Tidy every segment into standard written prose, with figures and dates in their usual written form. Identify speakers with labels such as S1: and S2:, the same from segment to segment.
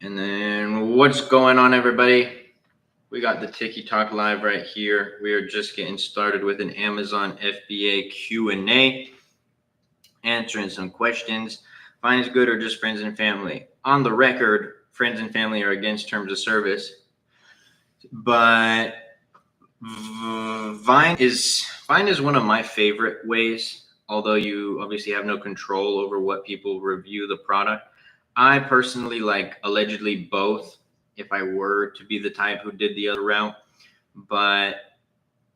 S1: And then what's going on, everybody? We got the Tiki Talk live right here. We are just getting started with an Amazon FBA Q&A, answering some questions. Fine is good or just friends and family? On the record, friends and family are against terms of service, but Vine is one of my favorite ways. Although you obviously have no control over what people review the product, I personally like allegedly both if I were to be the type who did the other route. But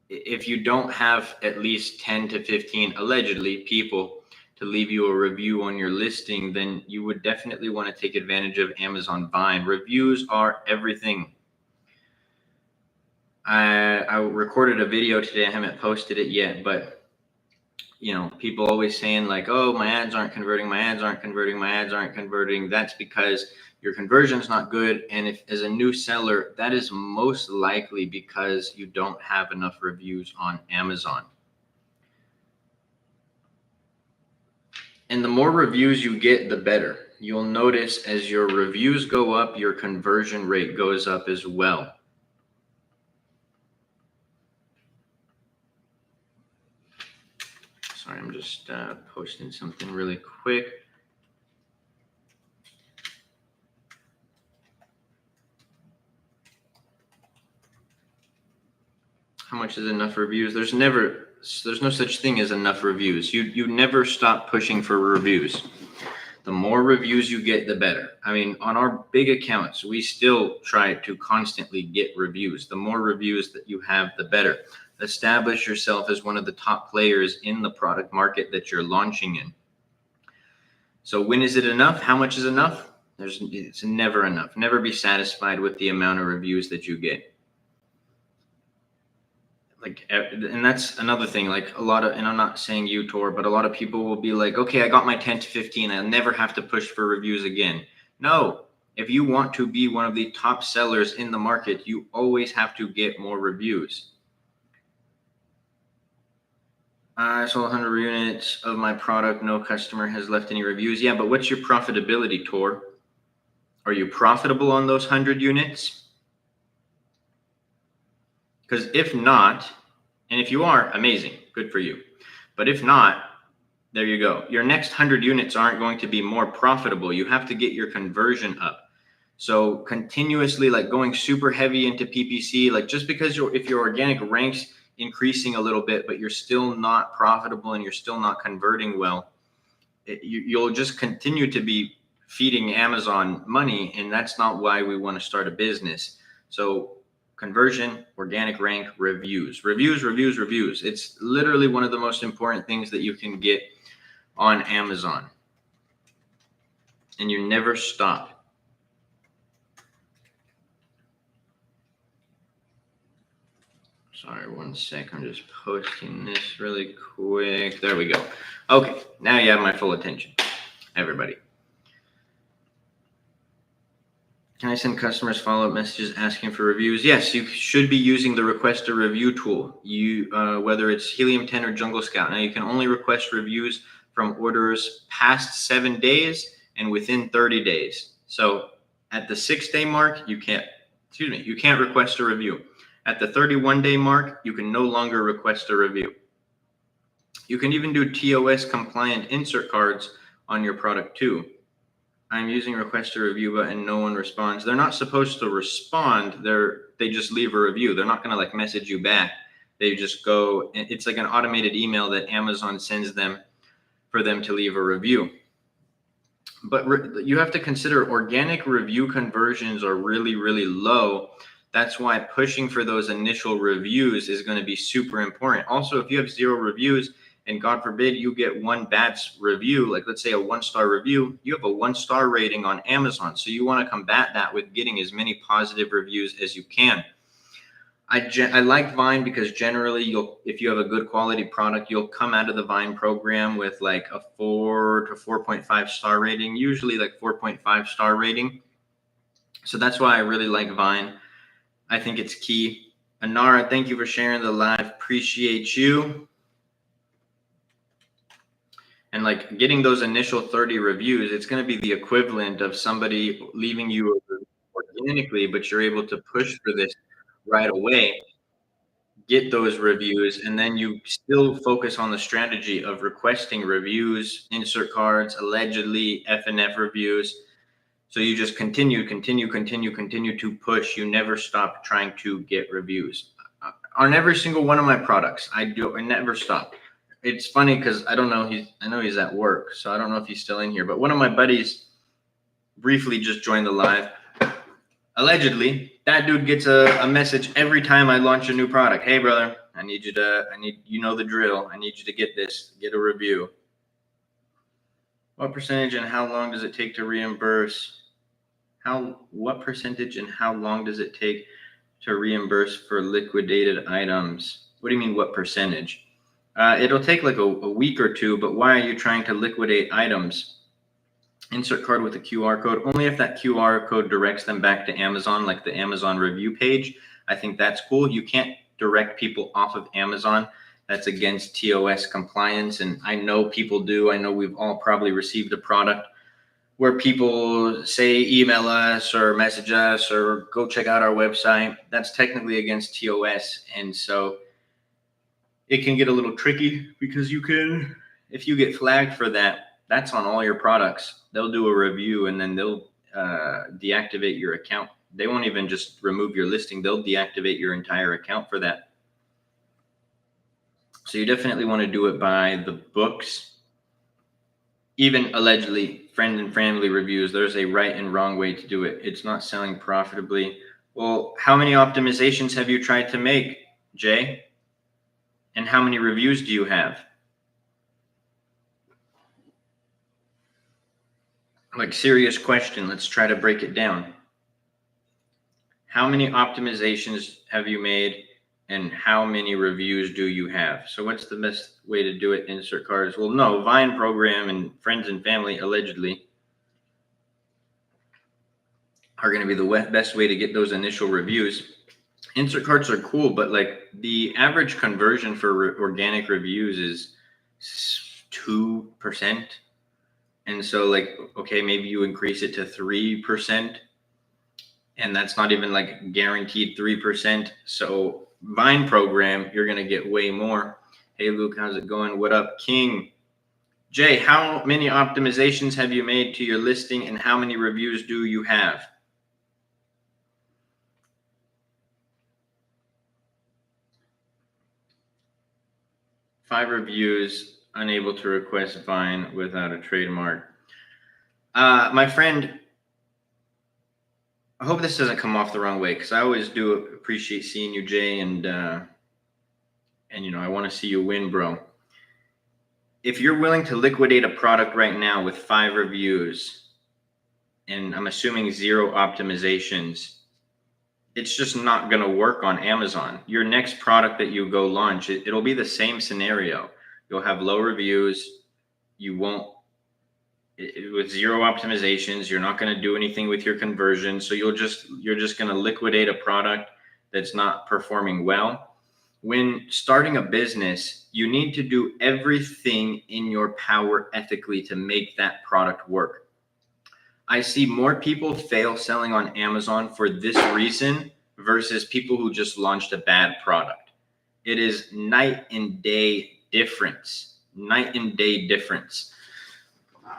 S1: if you don't have at least 10 to 15 allegedly people to leave you a review on your listing, then you would definitely want to take advantage of Amazon Vine. Reviews are everything. I recorded a video today. I haven't posted it yet, but people always saying like, oh, my ads aren't converting, my ads aren't converting, my ads aren't converting. That's because your conversion is not good. And if as a new seller, that is most likely because you don't have enough reviews on Amazon. And the more reviews you get, the better. You'll notice as your reviews go up, your conversion rate goes up as well. Sorry, I'm just posting something really quick. How much is enough reviews? There's no such thing as enough reviews. You never stop pushing for reviews. The more reviews you get, the better. I mean, on our big accounts, we still try to constantly get reviews. The more reviews that you have, the better. Establish yourself as one of the top players in the product market that you're launching in. So when is it enough? How much is enough? It's never enough. Never be satisfied with the amount of reviews that you get. And that's another thing, like and I'm not saying you, Tor, but a lot of people will be like, okay, I got my 10 to 15. I'll never have to push for reviews again. No, if you want to be one of the top sellers in the market, you always have to get more reviews. I sold 100 units of my product. No customer has left any reviews. Yeah, but what's your profitability, Tor? Are you profitable on those 100 units? Because if not, and if you are, amazing, good for you. But if not, there you go. Your next 100 units aren't going to be more profitable. You have to get your conversion up. So continuously, like going super heavy into PPC, like just because if your organic ranks increasing a little bit, but you're still not profitable and you're still not converting well, you'll just continue to be feeding Amazon money. And that's not why we want to start a business. So conversion, organic rank, reviews. It's literally one of the most important things that you can get on Amazon. And you never stop. Sorry, one sec. I'm just posting this really quick. There we go. Okay, now you have my full attention, everybody. Can I send customers follow-up messages asking for reviews? Yes, you should be using the request a review tool. Whether it's Helium 10 or Jungle Scout. Now you can only request reviews from orders past 7 days and within 30 days. So at the 6-day mark, you can't request a review. At the 31-day mark, you can no longer request a review. You can even do TOS compliant insert cards on your product too. I'm using request a review button, no one responds. They're not supposed to respond. They just leave a review. They're not going to like message you back. They just go, it's like an automated email that Amazon sends them for them to leave a review. But you have to consider organic review conversions are really, really low. That's why pushing for those initial reviews is going to be super important. Also, if you have 0 reviews, and God forbid you get one bad review, like let's say a 1-star review, you have a 1-star rating on Amazon. So you want to combat that with getting as many positive reviews as you can. I like Vine because generally if you have a good quality product, you'll come out of the Vine program with like a 4 to 4.5 star rating, usually like 4.5 star rating. So that's why I really like Vine. I think it's key. Anara, thank you for sharing the live. Appreciate you. And like getting those initial 30 reviews, it's going to be the equivalent of somebody leaving you a organically, but you're able to push for this right away, get those reviews, and then you still focus on the strategy of requesting reviews, insert cards, allegedly F&F reviews. So you just continue to push. You never stop trying to get reviews on every single one of my products. I never stop. It's funny because I know he's at work, so I don't know if he's still in here, but one of my buddies briefly just joined the live. Allegedly, that dude gets a message every time I launch a new product. Hey brother, you know the drill. I need you to get a review. What percentage and how long does it take to reimburse? What percentage and how long does it take to reimburse for liquidated items? What do you mean, what percentage? It'll take like a week or two, but why are you trying to liquidate items? Insert card with a QR code. Only if that QR code directs them back to Amazon, like the Amazon review page. I think that's cool. You can't direct people off of Amazon. That's against TOS compliance. And I know people do. I know we've all probably received a product where people say email us or message us or go check out our website. That's technically against TOS. And so it can get a little tricky because if you get flagged for that, that's on all your products. They'll do a review and then they'll deactivate your account. They won't even just remove your listing. They'll deactivate your entire account for that. So you definitely want to do it by the books. Even allegedly friend and family reviews, there's a right and wrong way to do it. It's not selling profitably. Well, how many optimizations have you tried to make, Jay? And how many reviews do you have? Like, serious question. Let's try to break it down. How many optimizations have you made and how many reviews do you have? So what's the best way to do it? Insert cards. Well, no, Vine program and friends and family allegedly are going to be the best way to get those initial reviews. Insert cards are cool, but like the average conversion for organic reviews is 2%. And so like, okay, maybe you increase it to 3%. And that's not even like guaranteed 3%. So Vine program, you're going to get way more. Hey, Luke, how's it going? What up, King? Jay, how many optimizations have you made to your listing and how many reviews do you have? Five reviews, unable to request Vine without a trademark. My friend, I hope this doesn't come off the wrong way because I always do appreciate seeing you, Jay, and you know, I want to see you win, bro. If you're willing to liquidate a product right now with 5 reviews, and I'm assuming 0 optimizations, it's just not going to work on Amazon. Your next product that you go launch, it'll be the same scenario. You'll have low reviews. You won't, with 0 optimizations, you're not going to do anything with your conversion. So you're just going to liquidate a product that's not performing well. When starting a business, you need to do everything in your power ethically to make that product work. I see more people fail selling on Amazon for this reason versus people who just launched a bad product. It is night and day difference. Night and day difference.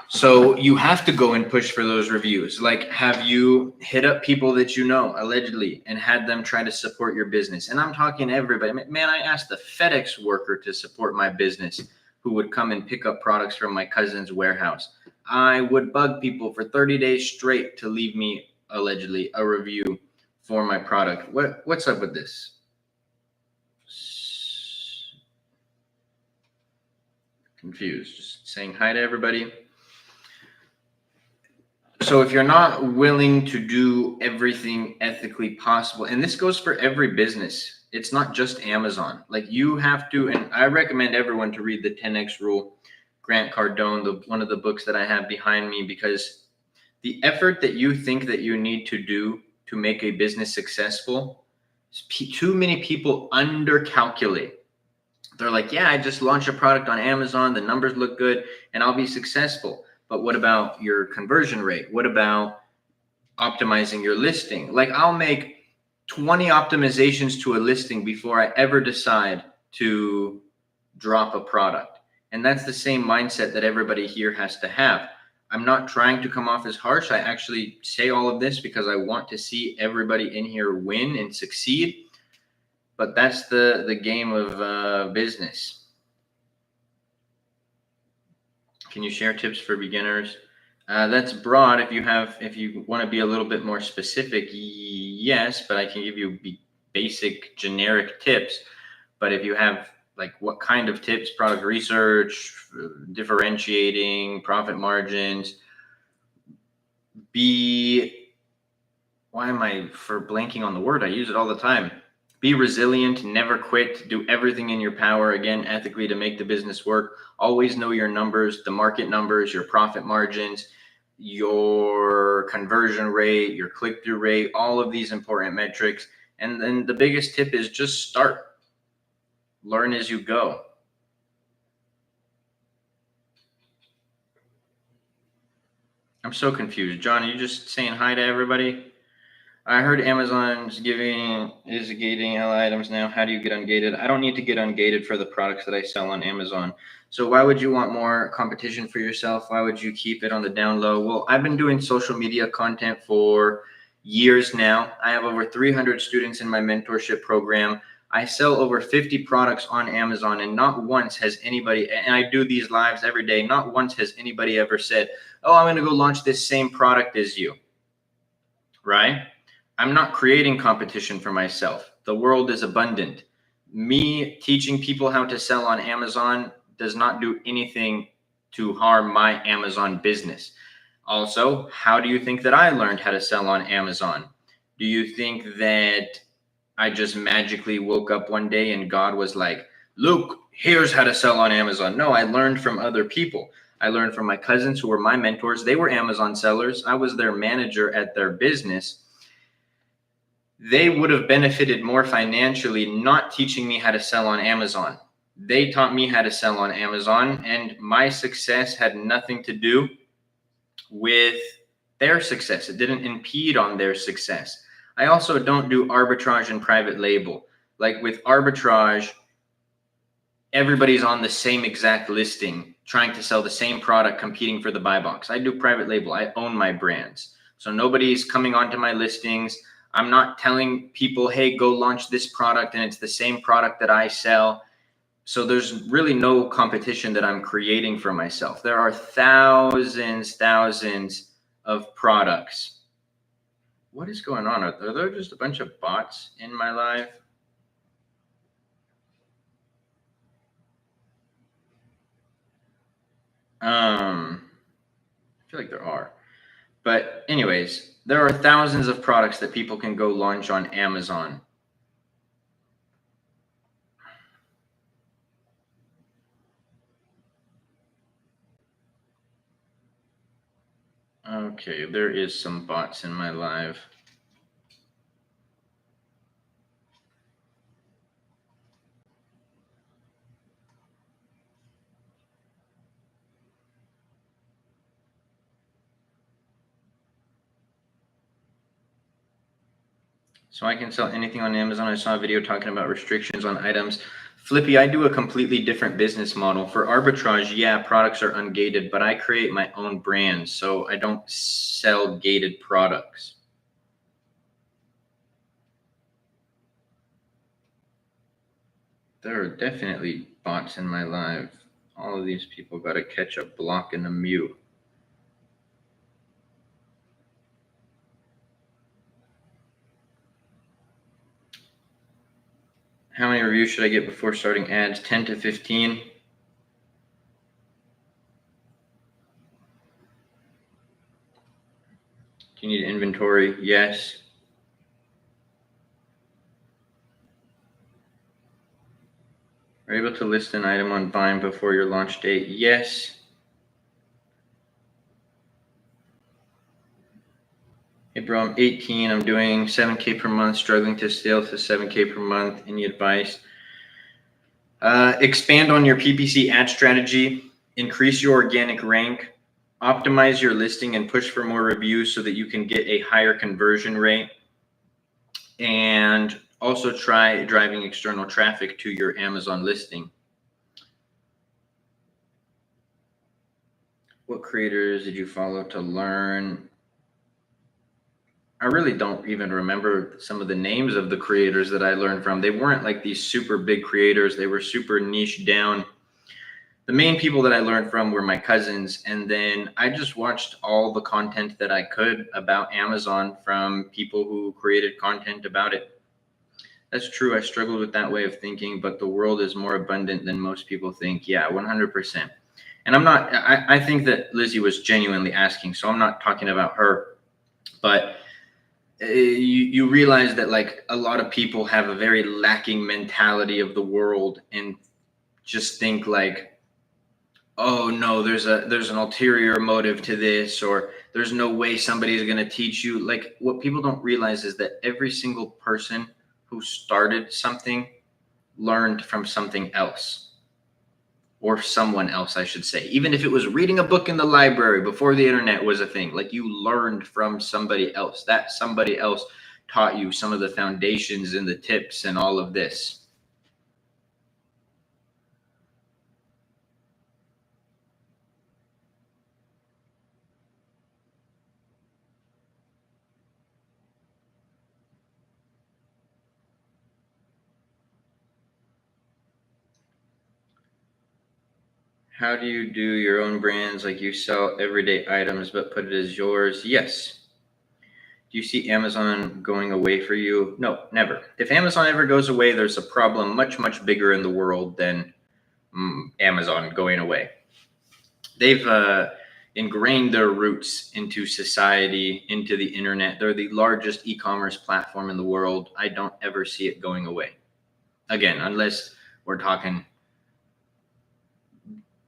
S1: So you have to go and push for those reviews. Like, have you hit up people that you know allegedly and had them try to support your business? And I'm talking everybody. Man, I asked the FedEx worker to support my business who would come and pick up products from my cousin's warehouse. I would bug people for 30 days straight to leave me allegedly a review for my product. What's up with this? Confused. Just saying hi to everybody. So if you're not willing to do everything ethically possible, and this goes for every business, it's not just Amazon. Like, you have to, and I recommend everyone to read the 10X Rule, Grant Cardone, one of the books that I have behind me, because the effort that you think that you need to do to make a business successful, too many people undercalculate. They're like, yeah, I just launched a product on Amazon, the numbers look good, and I'll be successful. But what about your conversion rate? What about optimizing your listing. Like I'll make 20 optimizations to a listing before I ever decide to drop a product. And that's the same mindset that everybody here has to have. I'm not trying to come off as harsh. I actually say all of this because I want to see everybody in here win and succeed. But that's the game of business. Can you share tips for beginners? That's broad. If you want to be a little bit more specific, yes, but I can give you basic generic tips. But if you have like what kind of tips, product research, differentiating, profit margins, why am I blanking on the word? I use it all the time. Be resilient, never quit, do everything in your power, again, ethically to make the business work. Always know your numbers, the market numbers, your profit margins, your conversion rate, your click-through rate, all of these important metrics. And then the biggest tip is just start. Learn as you go. I'm so confused. John, are you just saying hi to everybody? I heard Amazon is gating all items now. How do you get ungated? I don't need to get ungated for the products that I sell on Amazon. So why would you want more competition for yourself? Why would you keep it on the down low? Well, I've been doing social media content for years now. I have over 300 students in my mentorship program. I sell over 50 products on Amazon, and not once has anybody, and I do these lives every day, not once has anybody ever said, oh, I'm going to go launch this same product as you, right? I'm not creating competition for myself. The world is abundant. Me teaching people how to sell on Amazon does not do anything to harm my Amazon business. Also, how do you think that I learned how to sell on Amazon? Do you think that I just magically woke up one day and God was like, Luke, here's how to sell on Amazon? No, I learned from other people. I learned from my cousins who were my mentors. They were Amazon sellers. I was their manager at their business. They would have benefited more financially not teaching me how to sell on Amazon. They taught me how to sell on Amazon, and my success had nothing to do with their success. It didn't impede on their success. I also don't do arbitrage and private label. Like with arbitrage, everybody's on the same exact listing, trying to sell the same product, competing for the buy box. I do private label. I own my brands. So nobody's coming onto my listings. I'm not telling people, hey, go launch this product, and it's the same product that I sell. So there's really no competition that I'm creating for myself. There are thousands of products. What is going on? Are there just a bunch of bots in my live? I feel like there are. But anyways, there are thousands of products that people can go launch on Amazon. Okay, there is some bots in my live. So I can sell anything on Amazon. I saw a video talking about restrictions on items. Flippy, I do a completely different business model. For arbitrage, yeah, products are ungated, but I create my own brands, so I don't sell gated products. There are definitely bots in my live. All of these people got to catch a block and a mute. How many reviews should I get before starting ads? 10 to 15. Do you need inventory? Yes. Are you able to list an item on Vine before your launch date? Yes. Hey bro, I'm 18. I'm doing 7K per month, struggling to scale to 7K per month. Any advice? Expand on your PPC ad strategy, increase your organic rank optimize your listing and push for more reviews so that you can get a higher conversion rate. And also try driving external traffic to your Amazon listing. What creators did you follow to learn? I really don't even remember some of the names of the creators that I learned from. They weren't like these super big creators. They were super niche down. The main people that I learned from were my cousins. And then I just watched all the content that I could about Amazon from people who created content about it. That's true. I struggled with that way of thinking, but the world is more abundant than most people think. Yeah, 100%. And I think that Lizzie was genuinely asking, so I'm not talking about her, but you realize that like a lot of people have a very lacking mentality of the world and just think like, oh no, there's an ulterior motive to this, or there's no way somebody's going to teach you. Like, what people don't realize is that every single person who started something learned from something else, or someone else, I should say. Even if it was reading a book in the library before the internet was a thing, like you learned from somebody else. That somebody else taught you some of the foundations and the tips and all of this. How do you do your own brands? Like, you sell everyday items but put it as yours? Yes. Do you see Amazon going away for you? No, never. If Amazon ever goes away, there's a problem much, much bigger in the world than Amazon going away. They've ingrained their roots into society, into the internet. They're the largest e-commerce platform in the world. I don't ever see it going away. Again, unless we're talking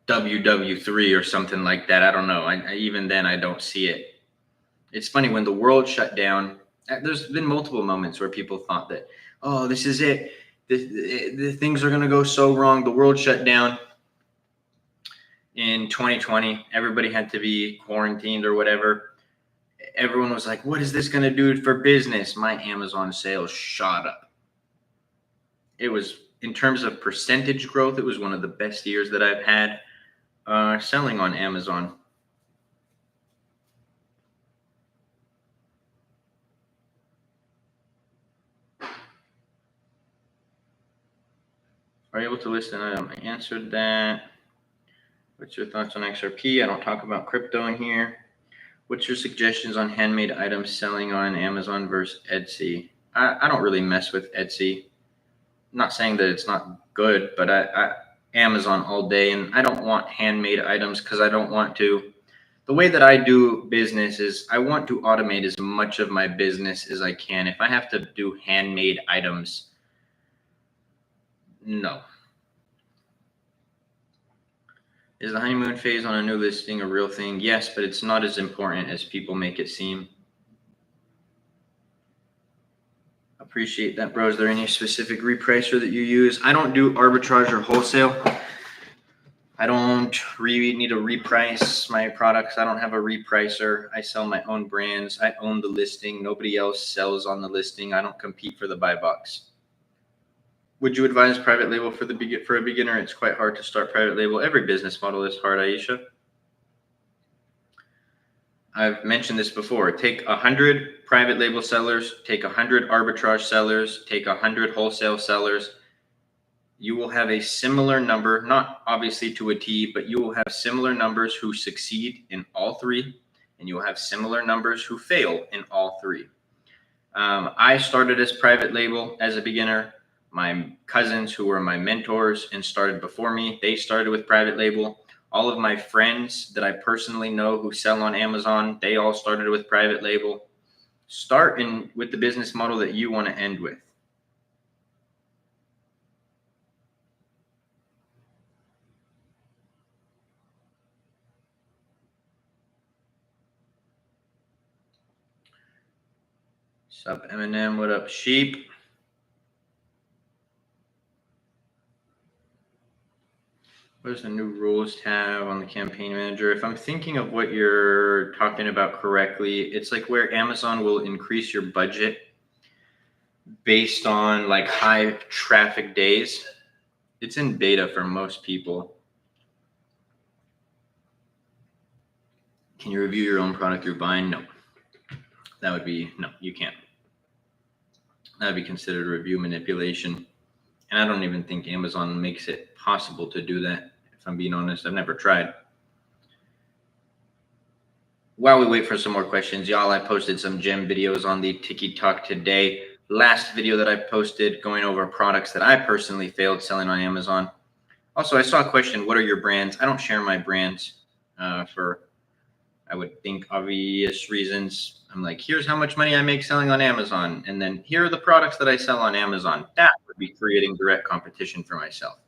S1: WW3 or something like that. I don't know. Even then, I don't see it. It's funny, when the world shut down, there's been multiple moments where people thought that, oh, this is it. The things are going to go so wrong. The world shut down in 2020. Everybody had to be quarantined or whatever. Everyone was like, what is this going to do for business? My Amazon sales shot up. It was, in terms of percentage growth, it was one of the best years that I've had selling on Amazon. Are you able to list an item? I answered that. What's your thoughts on XRP? I don't talk about crypto in here. What's your suggestions on handmade items selling on Amazon versus Etsy? I don't really mess with Etsy. I'm not saying that it's not good, but I Amazon all day, and I don't want handmade items because I don't want to. The way that I do business is I want to automate as much of my business as I can. If I have to do handmade items, no. Is the honeymoon phase on a new listing a real thing? Yes, but it's not as important as people make it seem. Appreciate that, bro. Is there any specific repricer that you use? I don't do arbitrage or wholesale. I don't really need to reprice my products. I don't have a repricer. I sell my own brands. I own the listing. Nobody else sells on the listing. I don't compete for the buy box. Would you advise private label for a beginner? It's quite hard to start private label. Every business model is hard, Aisha. I've mentioned this before. Take 100 private label sellers, take 100 arbitrage sellers, take 100 wholesale sellers. You will have a similar number, not obviously to a T, but you will have similar numbers who succeed in all three, and you will have similar numbers who fail in all three. I started as private label as a beginner. My cousins, who were my mentors and started before me, they started with private label. All of my friends that I personally know who sell on Amazon, they all started with private label. Start with the business model that you want to end with. Sup, Eminem? What up, sheep? What is the new rules tab on the campaign manager? If I'm thinking of what you're talking about correctly, it's like where Amazon will increase your budget based on like high traffic days. It's in beta for most people. Can you review your own product you're buying? No. That would be, no, you can't. That would be considered review manipulation. And I don't even think Amazon makes it possible to do that. If I'm being honest, I've never tried. While we wait for some more questions, y'all, I posted some gem videos on the TikTok today. Last video that I posted going over products that I personally failed selling on Amazon. Also, I saw a question, what are your brands? I don't share my brands for, I would think, obvious reasons. I'm like, here's how much money I make selling on Amazon. And then here are the products that I sell on Amazon. That would be creating direct competition for myself.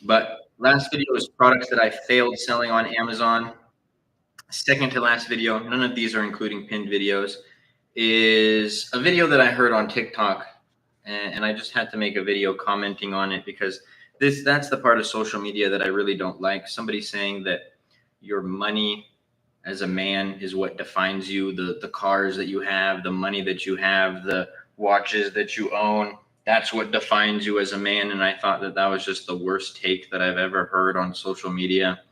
S1: But last video was products that I failed selling on Amazon. Second to last video, none of these are including pinned videos, is a video that I heard on TikTok. And I just had to make a video commenting on it because that's the part of social media that I really don't like. Somebody saying that your money as a man is what defines you, the cars that you have, the money that you have, the watches that you own, that's what defines you as a man. And I thought that was just the worst take that I've ever heard on social media,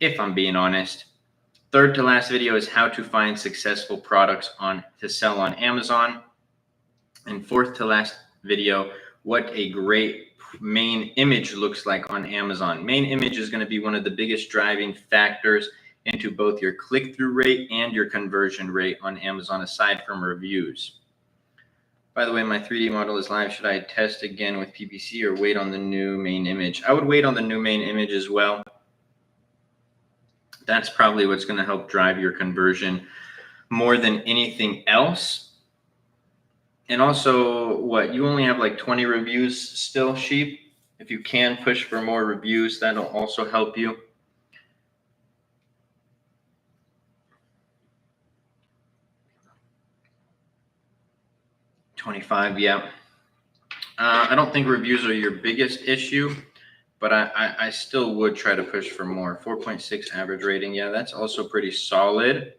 S1: if I'm being honest. Third to last video is how to find successful products to sell on Amazon. And fourth to last video, what a great main image looks like on Amazon. Main image is going to be one of the biggest driving factors into both your click-through rate and your conversion rate on Amazon, aside from reviews. By the way, my 3D model is live. Should I test again with PPC or wait on the new main image? I would wait on the new main image as well. That's probably what's going to help drive your conversion more than anything else. And also, what, you only have like 20 reviews still, Sheep? If you can push for more reviews, that'll also help you. $25, yeah. I don't think reviews are your biggest issue, but I still would try to push for more. 4.6 average rating, yeah, that's also pretty solid.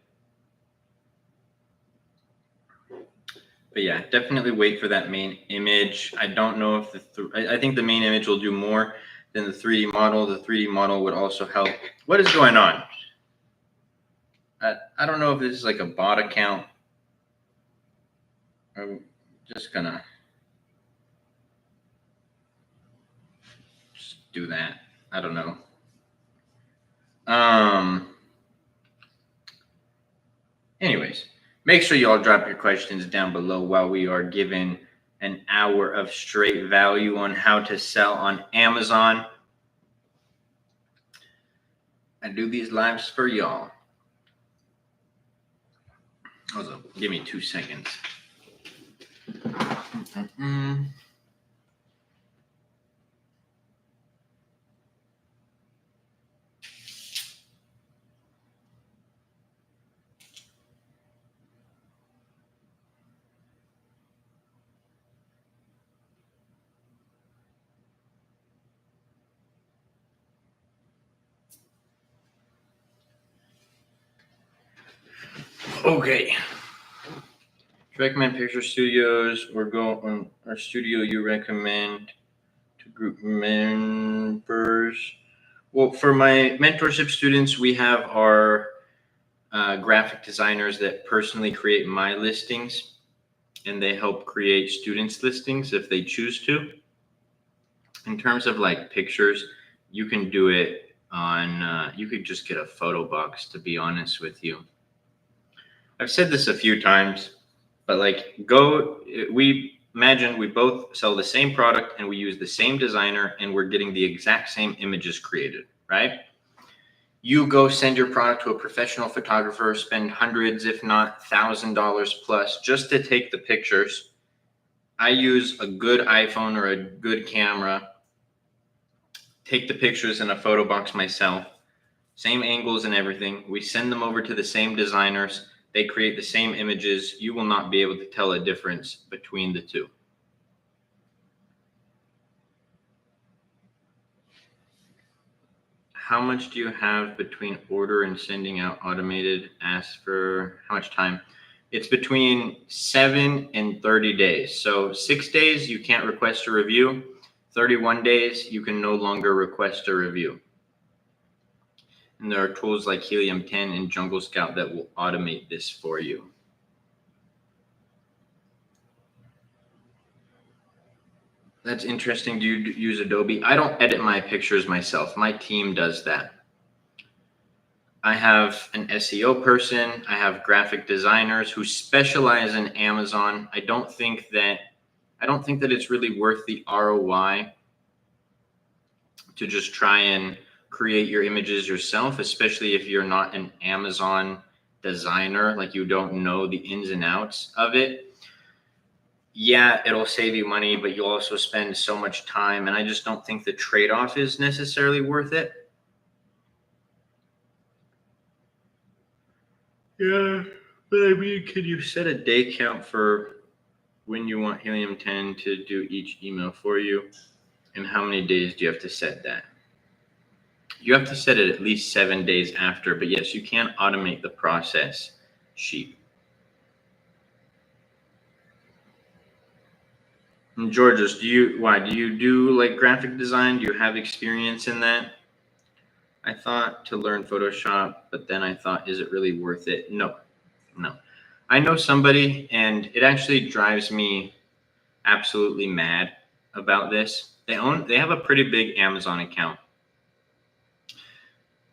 S1: But yeah, definitely wait for that main image. I don't know if I think the main image will do more than the 3D model. The 3D model would also help. What is going on? I don't know if this is like a bot account. I'm just gonna just do that. I don't know. Anyways, make sure you all drop your questions down below while we are given an hour of straight value on how to sell on Amazon. I do these lives for y'all. Also, give me 2 seconds. Okay. Recommend picture studios or go on our studio you recommend to group members. Well, for my mentorship students, we have our graphic designers that personally create my listings, and they help create students' listings if they choose to. In terms of like pictures, you can do it on, you could just get a photo box, to be honest with you. I've said this a few times, but like we imagine we both sell the same product and we use the same designer and we're getting the exact same images created, right? You go send your product to a professional photographer, spend hundreds, if not $1,000 plus just to take the pictures. I use a good iPhone or a good camera, take the pictures in a photo box myself, same angles and everything. We send them over to the same designers. They create the same images. You will not be able to tell a difference between the two. How much do you have between order and sending out automated asks for how much time? It's between 7 and 30 days. So 6 days, you can't request a review. 31 days, you can no longer request a review. And there are tools like Helium 10 and Jungle Scout that will automate this for you. That's interesting. Do you use Adobe? I don't edit my pictures myself. My team does that. I have an SEO person. I have graphic designers who specialize in Amazon. I don't think that it's really worth the ROI to just try and create your images yourself, especially if you're not an Amazon designer, like you don't know the ins and outs of it. Yeah, it'll save you money, but you'll also spend so much time, and I just don't think the trade-off is necessarily worth it. Yeah, but I mean, can you set a day count for when you want Helium 10 to do each email for you? And how many days do you have to set that? You have to set it at least 7 days after, but yes, you can automate the process sheet. And Georges, do you do like graphic design? Do you have experience in that? I thought to learn Photoshop, but then I thought, is it really worth it? No. I know somebody, and it actually drives me absolutely mad about this. They have a pretty big Amazon account.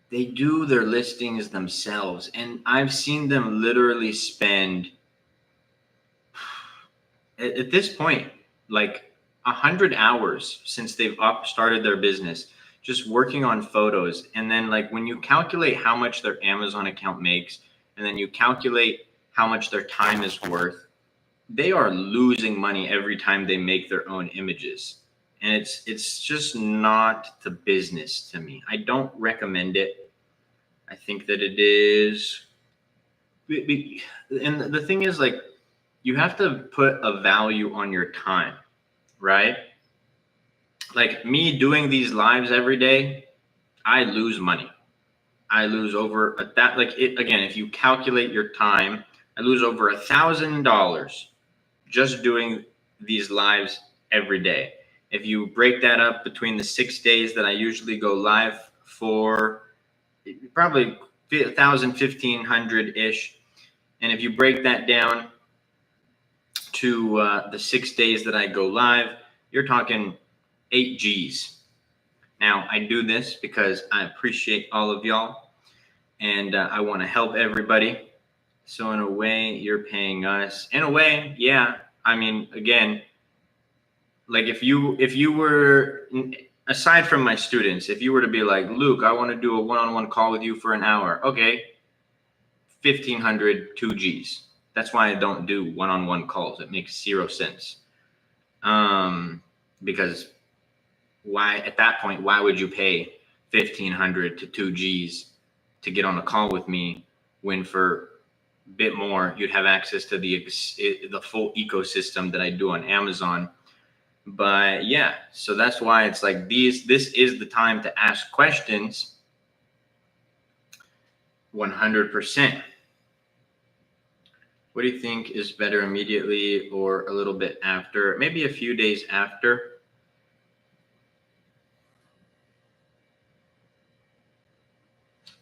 S1: They do their listings themselves, and I've seen them literally spend at this point like 100 hours since they've started their business just working on photos. And then like when you calculate how much their Amazon account makes, and then you calculate how much their time is worth, they are losing money every time they make their own images. And it's just not the business to me. I don't recommend it. I think that it is, and the thing is, like, you have to put a value on your time, right? Like me doing these lives every day, I lose money. I lose over that. Like it again, if you calculate your time, I lose over $1,000 just doing these lives every day. If you break that up between the 6 days that I usually go live for, probably 1,000, 1,500 ish. And if you break that down to the 6 days that I go live, you're talking 8 G's. Now, I do this because I appreciate all of y'all, and I want to help everybody. So in a way, you're paying us. In a way, yeah. I mean, again, like if you were, aside from my students, if you were to be like, Luke, I want to do a one-on-one call with you for an hour. Okay, 1,500, 2 G's. That's why I don't do one-on-one calls. It makes zero sense. Because why, at that point, why would you pay 1,500 to 2 G's to get on a call with me when for a bit more you'd have access to the full ecosystem that I do on Amazon? But yeah, so that's why it's like this is the time to ask questions. 100%. What do you think is better, immediately or a little bit after? Maybe a few days after.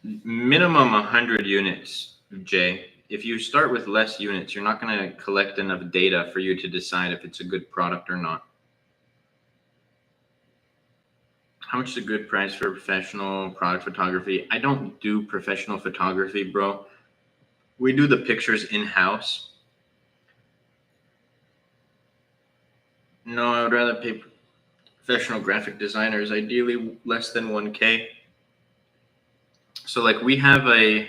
S1: Minimum 100 units, Jay. If you start with less units, you're not going to collect enough data for you to decide if it's a good product or not. How much is a good price for professional product photography? I don't do professional photography, bro. We do the pictures in-house. No, I would rather pay professional graphic designers, ideally less than 1K. So like we have I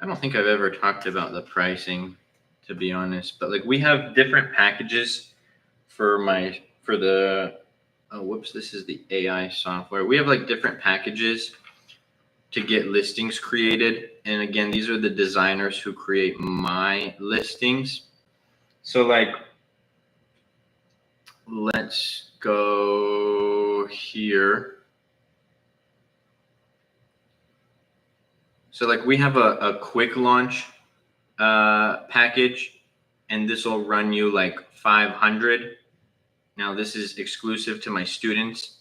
S1: don't think I've ever talked about the pricing, to be honest, but like we have different packages for the, oh, whoops, this is the AI software. We have like different packages to get listings created. And again, these are the designers who create my listings. So like, let's go here. So like we have a quick launch package, and this will run you like 500. Now this is exclusive to my students,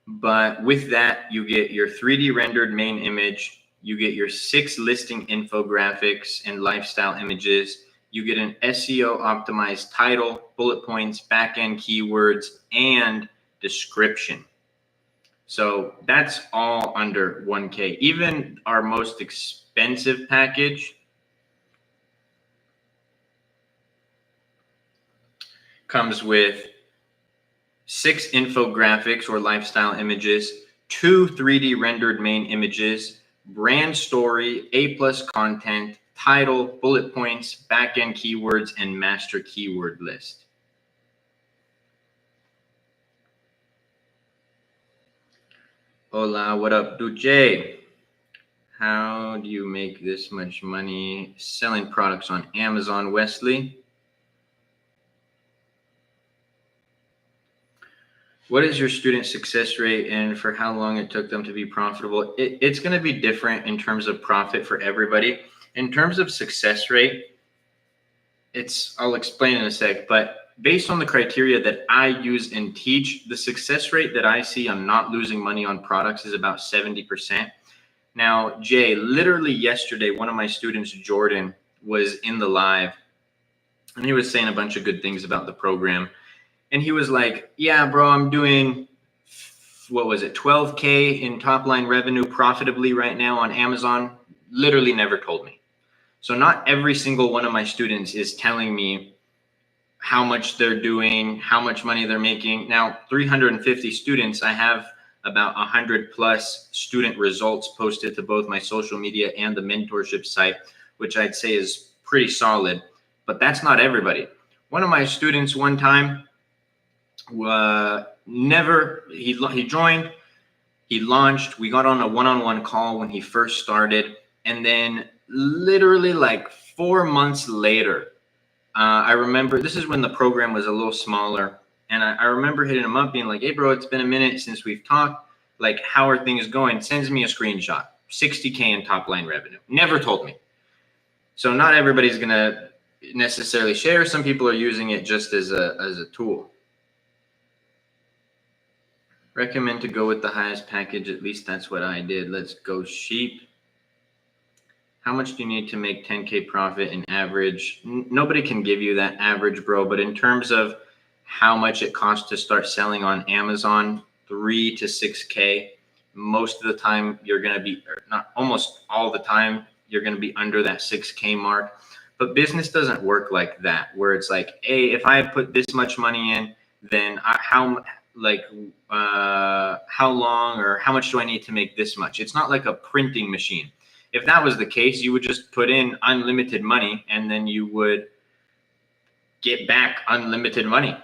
S1: but with that you get your 3D rendered main image, you get your 6 listing infographics and lifestyle images, you get an SEO optimized title, bullet points, back-end keywords, and description. So that's all under 1K. Even our most expensive package comes with 6 infographics or lifestyle images, 2 3D rendered main images, brand story, A+ content, title, bullet points, back-end keywords, and master keyword list. Hola, what up, Duce? How do you make this much money selling products on Amazon, Wesley? What is your student success rate, and for how long it took them to be profitable? It's going to be different in terms of profit for everybody. In terms of success rate, I'll explain in a sec, but based on the criteria that I use and teach, the success rate that I see on not losing money on products is about 70%. Now, Jay, literally yesterday, one of my students, Jordan, was in the live, and he was saying a bunch of good things about the program. And he was like, yeah, bro, I'm doing, 12K in top line revenue profitably right now on Amazon. Literally never told me. So not every single one of my students is telling me how much they're doing, how much money they're making. Now, 350 students, I have about 100 plus student results posted to both my social media and the mentorship site, which I'd say is pretty solid, but that's not everybody. One of my students one time, he joined, he launched, we got on a one-on-one call when he first started, and then literally like 4 months later, I remember, this is when the program was a little smaller, and I remember hitting him up being like, hey bro, it's been a minute since we've talked, like how are things going? Sends me a screenshot, 60K in top line revenue. Never told me. So not everybody's gonna necessarily share. Some people are using it just as a tool. Recommend to go with the highest package. At least that's what I did. Let's go sheep. How much do you need to make 10K profit in average? Nobody can give you that average, bro. But in terms of how much it costs to start selling on Amazon, 3 to 6K. Most of the time you're going to be, not almost all the time, you're going to be under that 6K mark. But business doesn't work like that, where it's like, hey, if I put this much money in, then how long or how much do I need to make this much? It's not like a printing machine. If that was the case, you would just put in unlimited money and then you would get back unlimited money.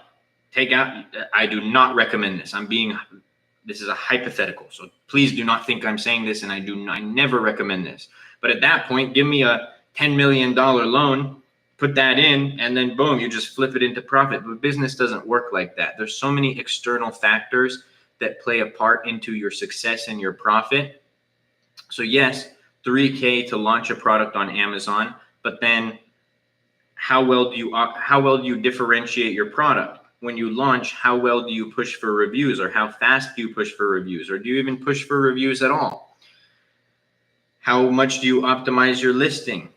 S1: I do not recommend this. This is a hypothetical. So please do not think I'm saying this, and I never recommend this. But at that point, give me a $10 million loan, put that in, and then boom, you just flip it into profit. But business doesn't work like that. There's so many external factors that play a part into your success and your profit. So yes, 3K to launch a product on Amazon, but then how well do you differentiate your product? When you launch, how well do you push for reviews, or how fast do you push for reviews, or do you even push for reviews at all? How much do you optimize your listing?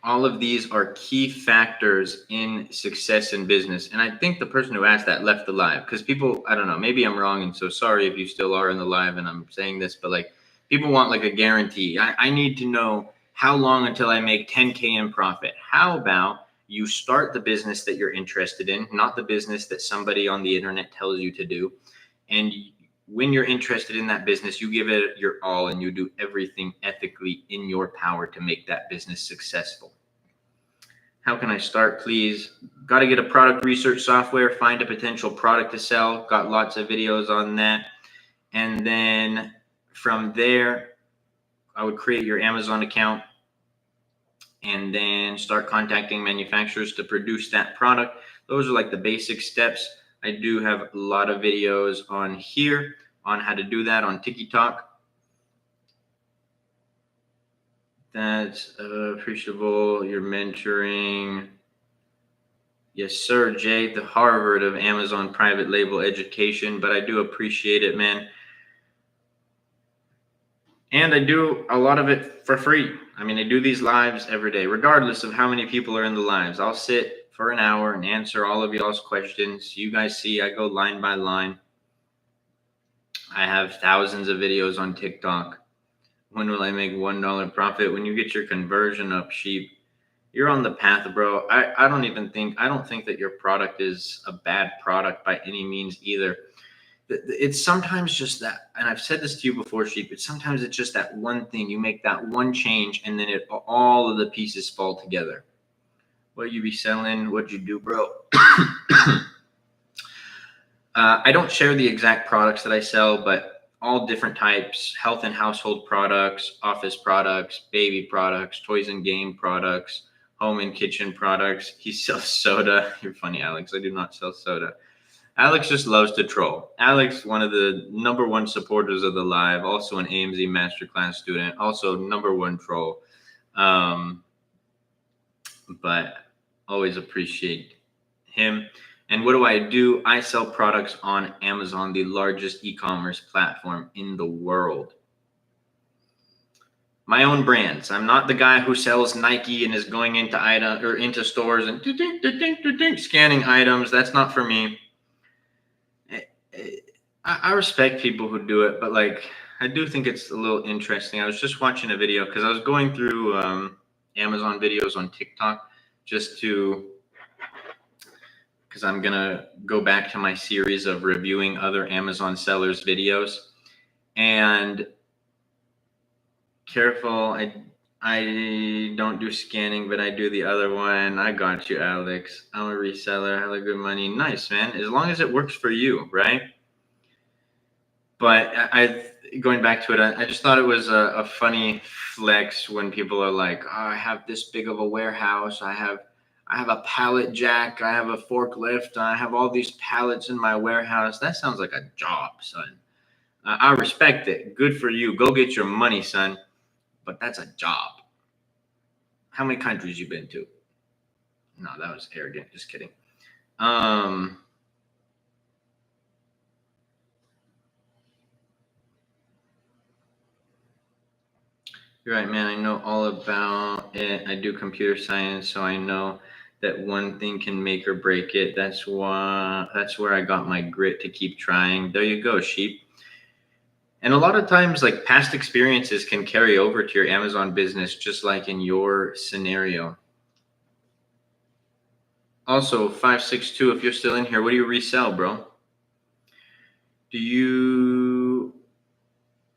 S1: All of these are key factors in success in business. And I think the person who asked that left the live, because people, I don't know, maybe I'm wrong. And so sorry if you still are in the live and I'm saying this, but like people want like a guarantee. I need to know how long until I make 10K in profit. How about you start the business that you're interested in, not the business that somebody on the internet tells you to do. And when you're interested in that business, you give it your all and you do everything ethically in your power to make that business successful. How can I start, please? Got to get a product research software, find a potential product to sell. Got lots of videos on that. And then from there, I would create your Amazon account and then start contacting manufacturers to produce that product. Those are like the basic steps. I do have a lot of videos on here on how to do that on TikTok. That's appreciable. You're mentoring. Yes, sir, Jay, the Harvard of Amazon private label education, but I do appreciate it, man. And I do a lot of it for free. I mean, I do these lives every day, regardless of how many people are in the lives. I'll sit for an hour and answer all of y'all's questions. You guys see, I go line by line. I have thousands of videos on TikTok. When will I make $1 profit? When you get your conversion up, sheep, you're on the path, bro. I don't think that your product is a bad product by any means either. It's sometimes just that, and I've said this to you before, sheep. It's just that one thing. You make that one change, and then all of the pieces fall together. What you be selling? What you do, bro? I don't share the exact products that I sell, but all different types: health and household products, office products, baby products, toys and game products, home and kitchen products. He sells soda. You're funny, Alex. I do not sell soda. Alex just loves to troll. Alex, one of the number one supporters of the live, also an AMZ Masterclass student, also number one troll. But always appreciate him. And what do? I sell products on Amazon, the largest e-commerce platform in the world. My own brands. I'm not the guy who sells Nike and is going into stores and scanning items. That's not for me. I respect people who do it, but like, I do think it's a little interesting. I was just watching a video because I was going through Amazon videos on TikTok because I'm going to go back to my series of reviewing other Amazon sellers' videos. And careful, I don't do scanning, but I do the other one. I got you, Alex. I'm a reseller. I have good money. Nice, man. As long as it works for you, right? But going back to it, I just thought it was a funny flex when people are like, oh, I have this big of a warehouse. I have a pallet jack. I have a forklift. I have all these pallets in my warehouse. That sounds like a job, son. I respect it. Good for you. Go get your money, son. But that's a job. How many countries you been to? No, that was arrogant. Just kidding. You're right, man. I know all about it. I do computer science, so I know that one thing can make or break it. That's where I got my grit to keep trying. There you go, sheep. And a lot of times, like, past experiences can carry over to your Amazon business, just like in your scenario. Also, 562, if you're still in here, what do you resell, bro? Do you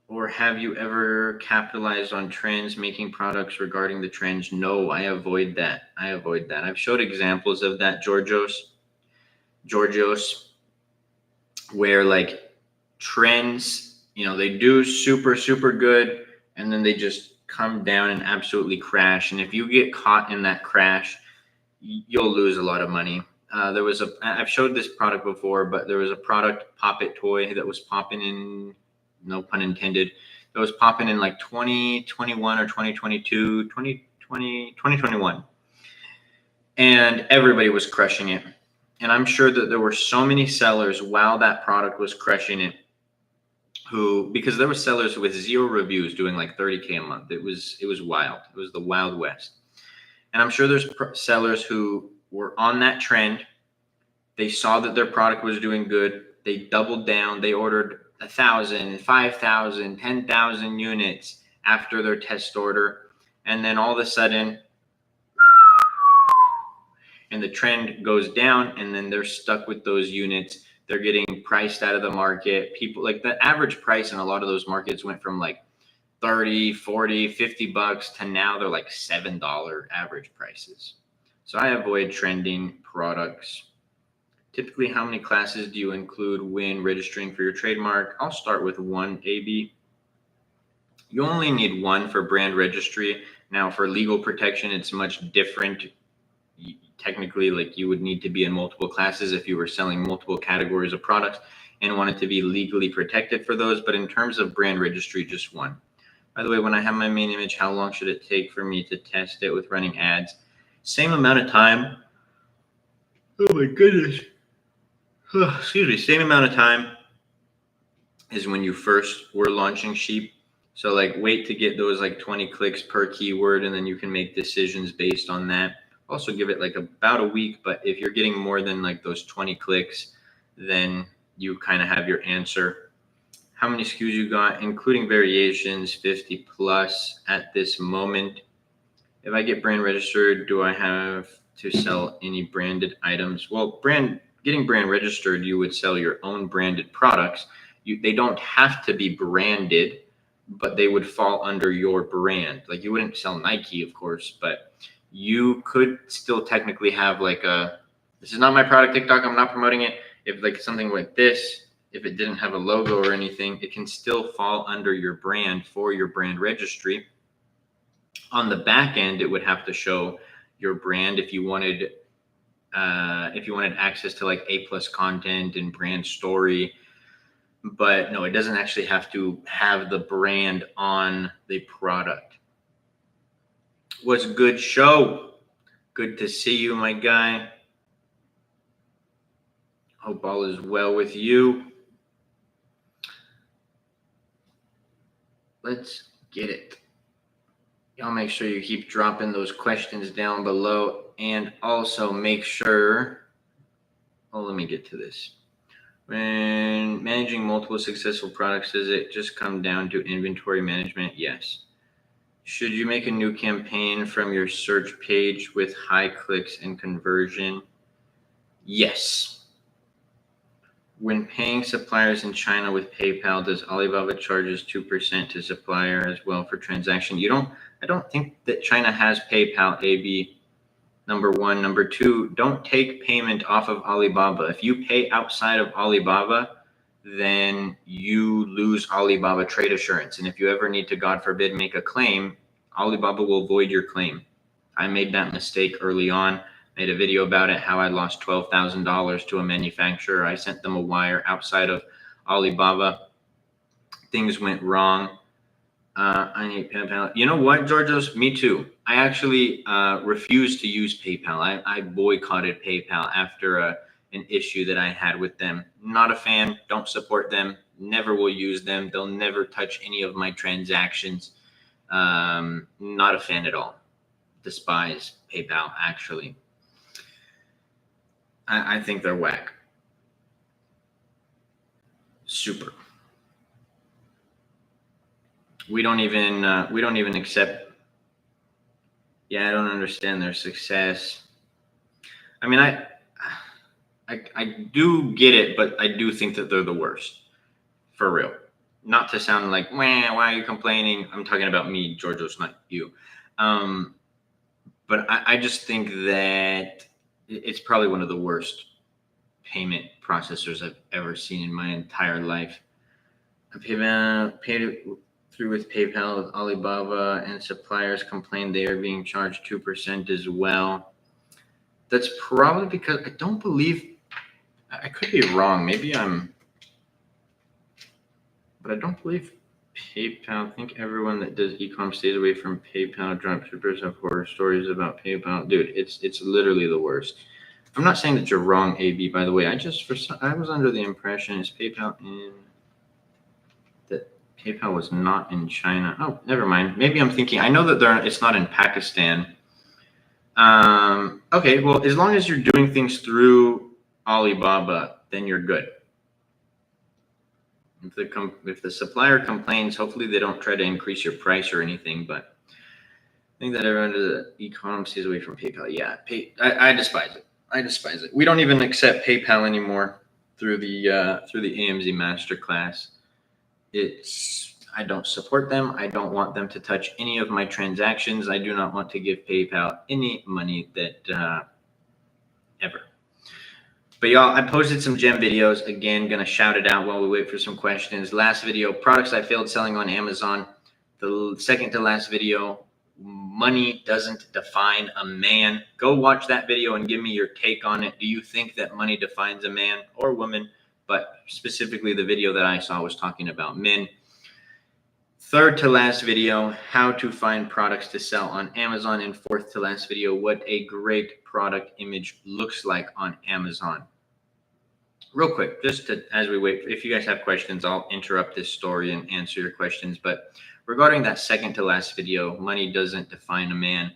S1: or have you ever capitalized on trends, making products regarding the trends? No, I avoid that. I've showed examples of that, Georgios, where like trends, they do super, super good, and then they just come down and absolutely crash. And if you get caught in that crash, you'll lose a lot of money. I've showed this product before, but there was a product, Pop It toy, that was popping in, no pun intended, that was popping in like 2021 or 2022, 2021. And everybody was crushing it. And I'm sure that there were so many sellers while that product was crushing it because there were sellers with 0 reviews doing like 30K a month. It was wild. It was the Wild West. And I'm sure there's sellers who were on that trend. They saw that their product was doing good. They doubled down. They ordered 1,000, 5,000, 10,000 units after their test order. And then all of a sudden, and the trend goes down, and then they're stuck with those units. They're getting priced out of the market. People, like, the average price in a lot of those markets went from like 30, 40, 50 bucks to now they're like $7 average prices. So I avoid trending products. Typically, how many classes do you include when registering for your trademark? I'll start with 1, AB. You only need 1 for brand registry. Now, for legal protection, it's much different. Technically, like, you would need to be in multiple classes if you were selling multiple categories of products and wanted to be legally protected for those. But in terms of brand registry, just 1. By the way, when I have my main image, how long should it take for me to test it with running ads? Same amount of time. Oh my goodness. Excuse me. Same amount of time is when you first were launching Sheep. So like wait to get those like 20 clicks per keyword, and then you can make decisions based on that. Also give it like about a week, but if you're getting more than like those 20 clicks, then you kind of have your answer. How many SKUs you got, including variations? 50 plus at this moment. If I get brand registered, do I have to sell any branded items? Well, getting brand registered, you would sell your own branded products. They don't have to be branded, but they would fall under your brand. Like you wouldn't sell Nike, of course, but you could still technically have like this is not my product TikTok, I'm not promoting it. If like something like this, if it didn't have a logo or anything, it can still fall under your brand for your brand registry. On the back end, it would have to show your brand if you wanted access to like A+ content and brand story. But no, it doesn't actually have to have the brand on the product. What's good, show? Good to see you, my guy. Hope all is well with you. Let's get it. Y'all make sure you keep dropping those questions down below, and also make sure, let me get to this. When managing multiple successful products, does it just come down to inventory management? Yes. Should you make a new campaign from your search page with high clicks and conversion? Yes. When paying suppliers in China with PayPal, does Alibaba charges 2% to supplier as well for transaction? I don't think that China has PayPal, AB. Number one. Number two, don't take payment off of Alibaba. If you pay outside of Alibaba, then you lose Alibaba trade assurance. And if you ever need to, God forbid, make a claim, Alibaba will void your claim. I made that mistake early on. Made a video about it, how I lost $12,000 to a manufacturer. I sent them a wire outside of Alibaba. Things went wrong. I need PayPal. You know what, Georgios? Me too. I actually refused to use PayPal. I boycotted PayPal after an issue that I had with them. Not a fan. Don't support them. Never will use them. They'll never touch any of my transactions. Not a fan at all. Despise PayPal, actually. I think they're whack. Super. We don't even accept. Yeah, I don't understand their success. I mean, I do get it, but I do think that they're the worst, for real. Not to sound like, why are you complaining? I'm talking about me, Georgios, not you. But I just think that it's probably one of the worst payment processors I've ever seen in my entire life. I paid it through with PayPal with Alibaba, and suppliers complain they are being charged 2% as well. That's probably because I don't believe, I could be wrong. Maybe but I don't believe PayPal. I think everyone that does e-com stays away from PayPal. Dropshippers have horror stories about PayPal. Dude, it's literally the worst. I'm not saying that you're wrong, AB, by the way. I was under the impression is PayPal that PayPal was not in China. Oh, never mind. Maybe I'm thinking, I know that it's not in Pakistan. Okay, well, as long as you're doing things through Alibaba, then you're good. If the supplier complains, hopefully they don't try to increase your price or anything, but I think that everyone does the e-com stays away from PayPal. Yeah, I despise it. I despise it. We don't even accept PayPal anymore through the AMZ Masterclass. I don't support them. I don't want them to touch any of my transactions. I do not want to give PayPal any money that ever. But y'all, I posted some gem videos. Again, gonna shout it out while we wait for some questions. Last video, products I failed selling on Amazon. The second to last video, money doesn't define a man. Go watch that video and give me your take on it. Do you think that money defines a man or woman? But specifically the video that I saw was talking about men. Third to last video, how to find products to sell on Amazon. And fourth to last video, what a great product image looks like on Amazon. Real quick, just as we wait, if you guys have questions, I'll interrupt this story and answer your questions. But regarding that second to last video, money doesn't define a man.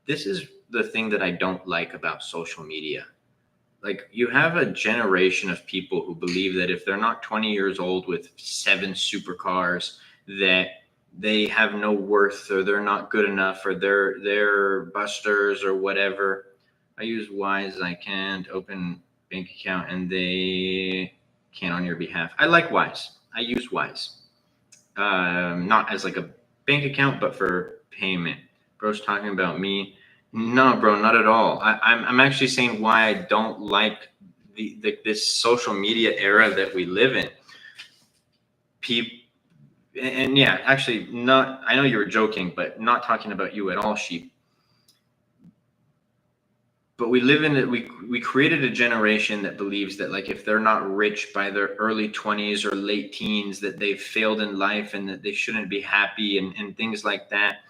S1: This is the thing that I don't like about social media. Like, you have a generation of people who believe that if they're not 20 years old with 7 supercars, that they have no worth, or they're not good enough, or they're busters or whatever. I use Wise. I can't open bank account and they can on your behalf. I like Wise. I use Wise. Not as like a bank account, but for payment. Bro's talking about me. No, bro, not at all. I'm actually saying why I don't like this social media era that we live in. And yeah, actually, not. I know you were joking, but not talking about you at all, Sheep. But we live in it. We created a generation that believes that, like, if they're not rich by their early 20s or late teens, that they've failed in life and that they shouldn't be happy and things like that.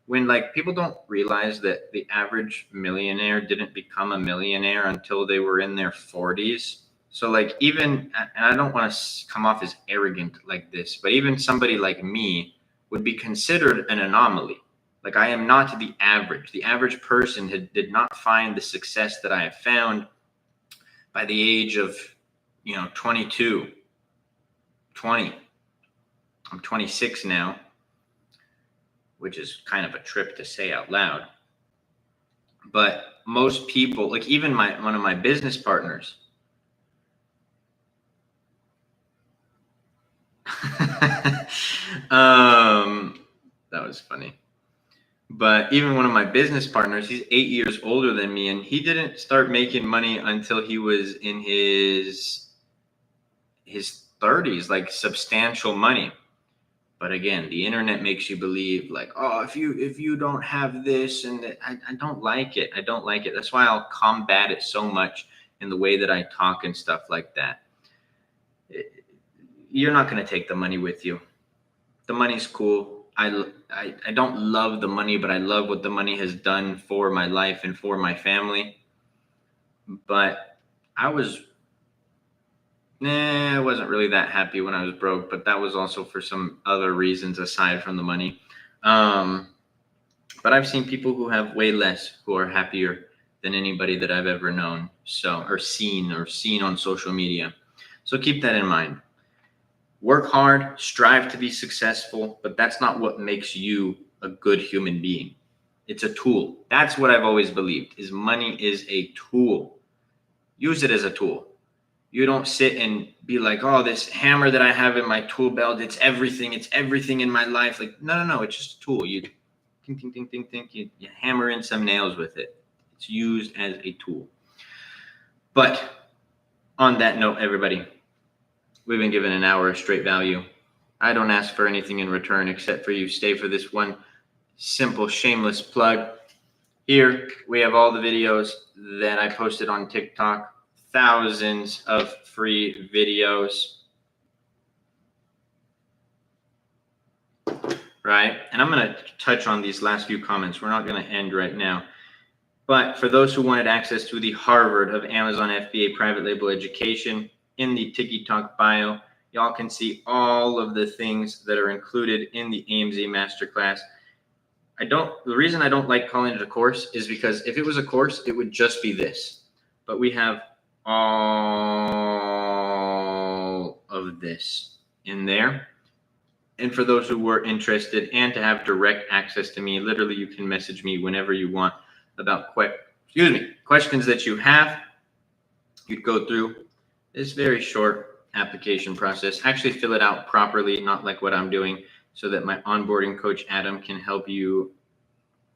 S1: When, like, people don't realize that the average millionaire didn't become a millionaire until they were in their 40s. So, like, even, and I don't want to come off as arrogant like this, but even somebody like me would be considered an anomaly. Like, I am not the average. The average person did not find the success that I have found by the age of, 22, 20. I'm 26 now, which is kind of a trip to say out loud. But most people, like even one of my business partners, that was funny. But even one of my business partners, he's 8 years older than me, and he didn't start making money until he was in his 30s, like substantial money. But again, the internet makes you believe, like, oh, if you don't have this, and I don't like it. I don't like it. That's why I'll combat it so much in the way that I talk and stuff like that. You're not going to take the money with you. The money's cool. I don't love the money, but I love what the money has done for my life and for my family. But I wasn't really that happy when I was broke, but that was also for some other reasons aside from the money. But I've seen people who have way less who are happier than anybody that I've ever known, or seen on social media. So keep that in mind. Work hard, strive to be successful, but that's not what makes you a good human being. It's a tool. That's what I've always believed, is money is a tool. Use it as a tool. You don't sit and be like, oh, this hammer that I have in my tool belt, it's everything in my life. Like, no, it's just a tool. You think, you hammer in some nails with it. It's used as a tool. But on that note, everybody, we've been given an hour of straight value. I don't ask for anything in return except for you stay for this one simple, shameless plug. Here we have all the videos that I posted on TikTok. Thousands of free videos. Right? And I'm going to touch on these last few comments. We're not going to end right now. But for those who wanted access to the Harvard of Amazon FBA private label education, in the TikTok bio, y'all can see all of the things that are included in the AMZ Masterclass. The reason I don't like calling it a course is because if it was a course, it would just be this. But we have all of this in there. And for those who were interested and to have direct access to me, literally you can message me whenever you want about questions that you have. You'd go through this very short application process. Actually fill it out properly, not like what I'm doing, so that my onboarding coach, Adam, can help you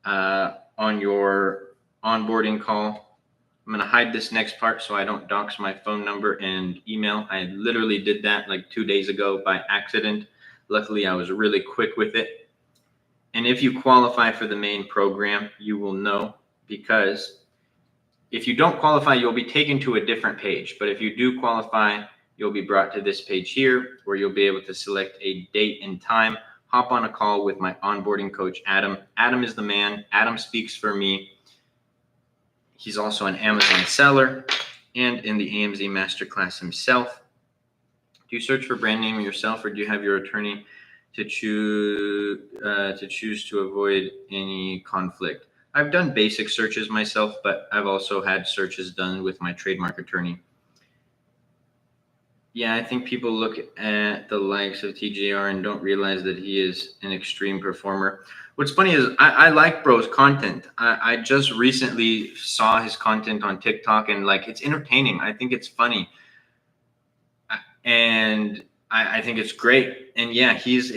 S1: on your onboarding call. I'm going to hide this next part so I don't dox my phone number and email. I literally did that like 2 days ago by accident. Luckily, I was really quick with it. And if you qualify for the main program, you will know, because if you don't qualify, you'll be taken to a different page. But if you do qualify, you'll be brought to this page here where you'll be able to select a date and time. hop on a call with my onboarding coach, Adam. Adam is the man. Adam speaks for me. He's also an Amazon seller and in the AMZ Masterclass himself. Do you search for brand name yourself, or do you have your attorney to choose to avoid any conflict? I've done basic searches myself, but I've also had searches done with my trademark attorney. Yeah, I think people look at the likes of TJR and don't realize that he is an extreme performer. What's funny is I like bro's content. I just recently saw his content on TikTok, and like, it's entertaining. I think it's funny. And I think it's great. And yeah, he's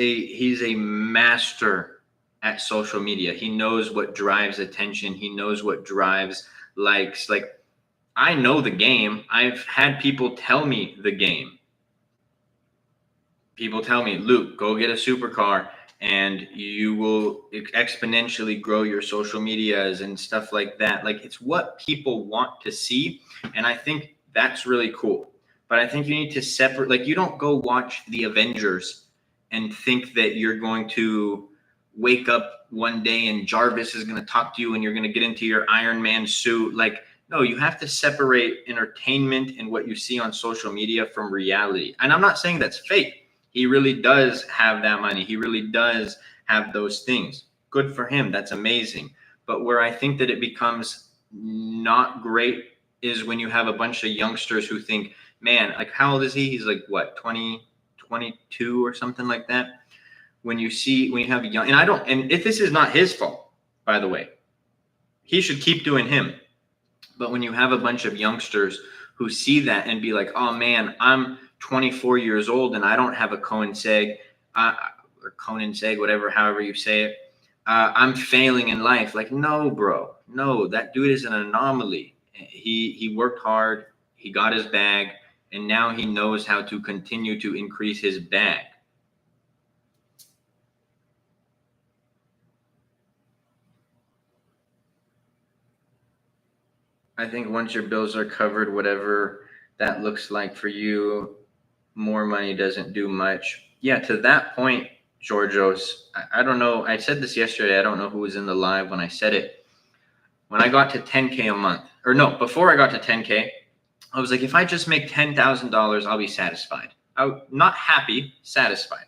S1: a master at social media. He knows what drives attention. He knows what drives likes. Like, I know the game. I've had people tell me the game. People tell me, Luke, go get a supercar and you will exponentially grow your social medias and stuff like that. Like, it's what people want to see. And I think that's really cool. But I think you need to separate, like, you don't go watch the Avengers and think that you're going to wake up one day and Jarvis is going to talk to you and you're going to get into your Iron Man suit. Like, no, you have to separate entertainment and what you see on social media from reality. And I'm not saying that's fake. He really does have that money. He really does have those things. Good for him. That's amazing. But where I think that it becomes not great is when you have a bunch of youngsters who think, man, like, how old is he? He's like, what, 20, 22 or something like that. When you have young, and if this is not his fault, by the way, he should keep doing him. But when you have a bunch of youngsters who see that and be like, oh man, I'm 24 years old and I don't have a Cohen-Seg, or Cohen-Seg, whatever, however you say it. I'm failing in life. Like, no, bro, no, that dude is an anomaly. He worked hard, he got his bag, and now he knows how to continue to increase his bag. I think once your bills are covered, whatever that looks like for you, more money doesn't do much. Yeah, to that point, Georgios, I don't know. I said this yesterday. I don't know who was in the live when I said it. When I got to 10K a month, or no, before I got to 10K, I was like, if I just make $10,000, I'll be satisfied. I'm not happy, satisfied.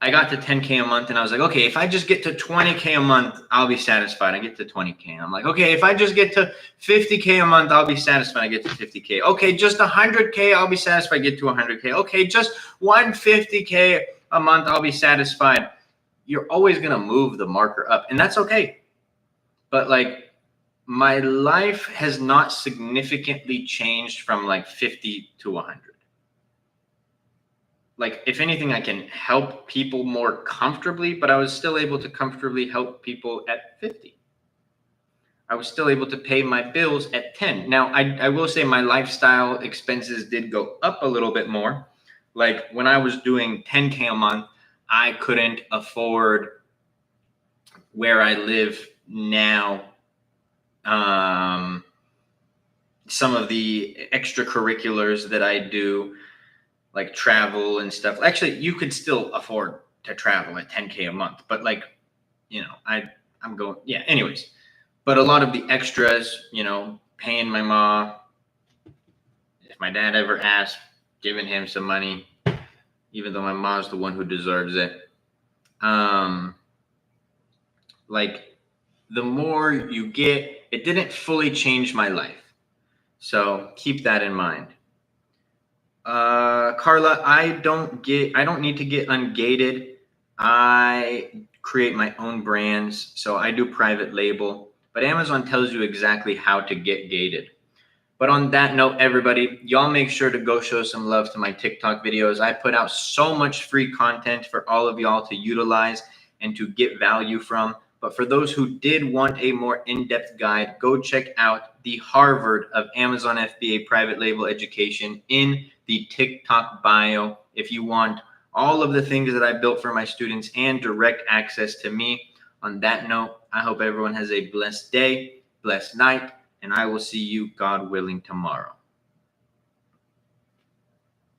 S1: I got to 10K a month and I was like, okay, if I just get to 20K a month, I'll be satisfied. I get to 20K. I'm like, okay, if I just get to 50K a month, I'll be satisfied. I get to 50K. Okay, just 100K, I'll be satisfied. I get to 100K. Okay, just 150K a month, I'll be satisfied. You're always going to move the marker up, and that's okay. But like, my life has not significantly changed from like 50 to 100. Like, if anything, I can help people more comfortably, but I was still able to comfortably help people at 50. I was still able to pay my bills at 10. Now, I will say my lifestyle expenses did go up a little bit more. Like, when I was doing 10K a month, I couldn't afford where I live now. Some of the extracurriculars that I do, like travel and stuff. Actually, you could still afford to travel at 10K a month, but like, you know, I'm going, yeah, anyways. But a lot of the extras, you know, paying my mom, if my dad ever asked, giving him some money, even though my mom's the one who deserves it. Like, the more you get, it didn't fully change my life. So keep that in mind. Carla, I don't need to get ungated. I create my own brands. So I do private label, but Amazon tells you exactly how to get gated. But on that note, everybody, y'all make sure to go show some love to my TikTok videos. I put out so much free content for all of y'all to utilize and to get value from. But for those who did want a more in-depth guide, go check out the Harvard of Amazon FBA private label education in the TikTok bio. If you want all of the things that I built for my students and direct access to me. On that note, I hope everyone has a blessed day, blessed night, and I will see you, God willing, tomorrow.